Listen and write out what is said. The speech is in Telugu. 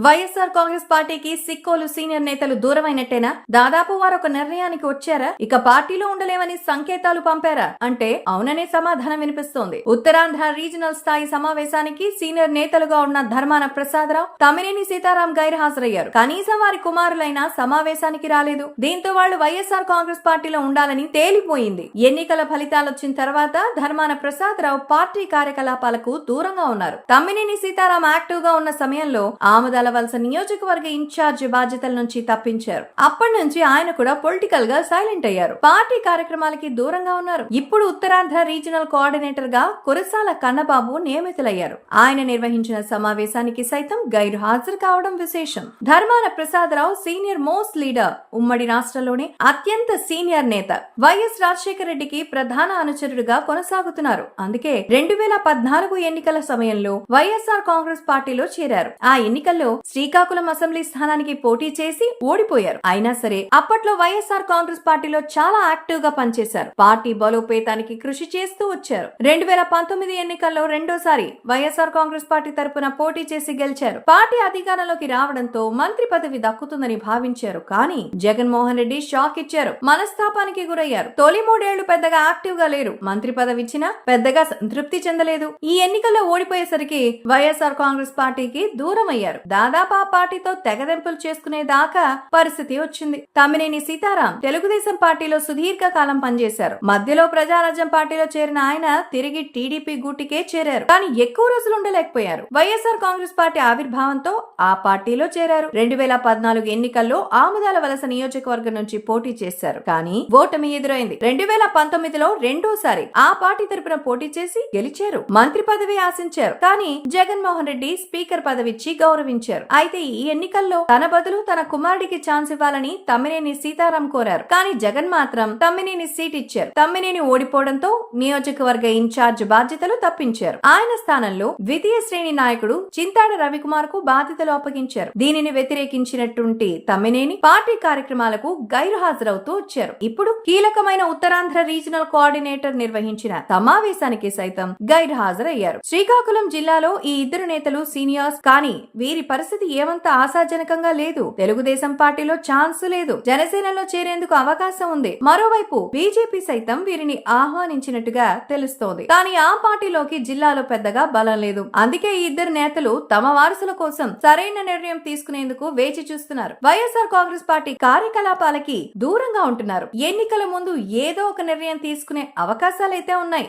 వైఎస్ఆర్ కాంగ్రెస్ పార్టీకి సిక్కోలు సీనియర్ నేతలు దూరమైనట్టేనా? దాదాపు వారు ఒక నిర్ణయానికి వచ్చారా? ఇక పార్టీలో ఉండలేమని సంకేతాలు పంపారా అంటే అవుననే సమాధానం వినిపిస్తోంది. ఉత్తరాంధ్ర రీజనల్ స్థాయి సమావేశానికి సీనియర్ నేతలుగా ఉన్న ధర్మాన ప్రసాదరావు, తమ్మినేని సీతారాం గైర్హాజరయ్యారు. కనీసం వారి కుమారులైనా సమావేశానికి రాలేదు. దీంతో వాళ్లు వైఎస్ఆర్ కాంగ్రెస్ పార్టీలో ఉండాలని తేలిపోయింది. ఎన్నికల ఫలితాలొచ్చిన తర్వాత ధర్మాన ప్రసాదరావు పార్టీ కార్యకలాపాలకు దూరంగా ఉన్నారు. తమ్మినేని సీతారాం యాక్టివ్ గా ఉన్న సమయంలో వలస నియోజకవర్గ ఇన్ఛార్జ్ బాధ్యతల నుంచి తప్పించారు. అప్పటి నుంచి ఆయన కూడా పొలిటికల్ గా సైలెంట్ అయ్యారు. పార్టీ కార్యక్రమాలకి దూరంగా ఉన్నారు. ఇప్పుడు ఉత్తరాంధ్ర రీజనల్ కోఆర్డినేటర్ గా కురసాల కన్నబాబు నియమితులయ్యారు. ఆయన నిర్వహించిన సమావేశానికి సైతం గైరు హాజరు కావడం విశేషం. Dharmana Prasadarao senior most leader, ఉమ్మడి రాష్ట్రంలోనే అత్యంత సీనియర్ నేత. వైఎస్ రాజశేఖర రెడ్డికి ప్రధాన అనుచరుడుగా కొనసాగుతున్నారు. అందుకే 2014 ఎన్నికల సమయంలో వైఎస్ఆర్ కాంగ్రెస్ పార్టీలో చేరారు. ఆ ఎన్నికల్లో శ్రీకాకుళం అసెంబ్లీ స్థానానికి పోటీ చేసి ఓడిపోయారు. అయినా సరే అప్పట్లో వైఎస్ఆర్ కాంగ్రెస్ పార్టీలో చాలా యాక్టివ్ గా పనిచేశారు. పార్టీ బలోపేతానికి కృషి చేస్తూ వచ్చారు. 2019 ఎన్నికల్లో రెండోసారి వైఎస్ఆర్ కాంగ్రెస్ పార్టీ తరపున పోటీ చేసి గెలిచారు. పార్టీ అధికారంలోకి రావడంతో మంత్రి పదవి దక్కుతుందని భావించారు. కానీ జగన్మోహన్ రెడ్డి షాక్ ఇచ్చారు. మనస్తాపానికి గురయ్యారు. తొలి 3 ఏళ్లు పెద్దగా యాక్టివ్ గా లేరు. మంత్రి పదవి ఇచ్చినా పెద్దగా సంతృప్తి చెందలేదు. ఈ ఎన్నికల్లో ఓడిపోయేసరికి వైఎస్ఆర్ కాంగ్రెస్ పార్టీకి దూరం అయ్యారు. దాదాపు ఆ పార్టీతో తెగదెంపులు చేసుకునేదాకా పరిస్థితి వచ్చింది. తమ్మినేని సీతారాం తెలుగుదేశం పార్టీలో సుదీర్ఘ కాలం పనిచేశారు. మధ్యలో ప్రజారాజ్యం పార్టీలో చేరిన ఆయన తిరిగి టీడీపీ గూటికే చేరారు. కానీ ఎక్కువ రోజులు ఉండలేకపోయారు. వైఎస్ఆర్ కాంగ్రెస్ పార్టీ ఆవిర్భావంతో ఆ పార్టీలో చేరారు. 2014 ఎన్నికల్లో ఆముదాల వలస నియోజకవర్గం నుంచి పోటీ చేశారు. కానీ ఓటమి ఎదురైంది. 2019లో రెండోసారి ఆ పార్టీ తరపున పోటీ చేసి గెలిచారు. మంత్రి పదవి ఆశించారు. కానీ జగన్మోహన్ రెడ్డి స్పీకర్ పదవిచ్చి గౌరవించారు. అయితే ఈ ఎన్నికల్లో తన బదులు తన కుమారుడికి ఛాన్స్ ఇవ్వాలని తమ్మినేని సీతారాం కోరారు. కానీ జగన్ మాత్రం తమ్మినేని సీట్ ఇచ్చారు. తమ్మినేని ఓడిపోవడంతో నియోజకవర్గ ఇన్ఛార్జ్ బాధ్యతలు తప్పించారు. ఆయన స్థానంలో ద్వితీయ శ్రేణి నాయకుడు చింతాడ రవికుమార్ కు బాధ్యతలు అప్పగించారు. దీనిని వ్యతిరేకించినటువంటి తమ్మినేని పార్టీ కార్యక్రమాలకు గైరు హాజరవుతూ వచ్చారు. ఇప్పుడు కీలకమైన ఉత్తరాంధ్ర రీజనల్ కోఆర్డినేటర్ నిర్వహించిన సమావేశానికి సైతం గైరు హాజరయ్యారు. శ్రీకాకుళం జిల్లాలో ఈ ఇద్దరు నేతలు సీనియర్స్. కానీ వీరి పరిస్థితి ఏమంత ఆశాజనకంగా లేదు. తెలుగుదేశం పార్టీలో ఛాన్స్ లేదు. జనసేనలో చేరేందుకు అవకాశం ఉంది. మరోవైపు బీజేపీ సైతం వీరిని ఆహ్వానించినట్టుగా తెలుస్తోంది. కానీ ఆ పార్టీలోకి జిల్లాలో పెద్దగా బలం లేదు. అందుకే ఈ ఇద్దరు నేతలు తమ వారసుల కోసం సరైన నిర్ణయం తీసుకునేందుకు వేచి చూస్తున్నారు. వైఎస్ఆర్ కాంగ్రెస్ పార్టీ కార్యకలాపాలకి దూరంగా ఉంటున్నారు. ఎన్నికల ముందు ఏదో ఒక నిర్ణయం తీసుకునే అవకాశాలైతే ఉన్నాయి.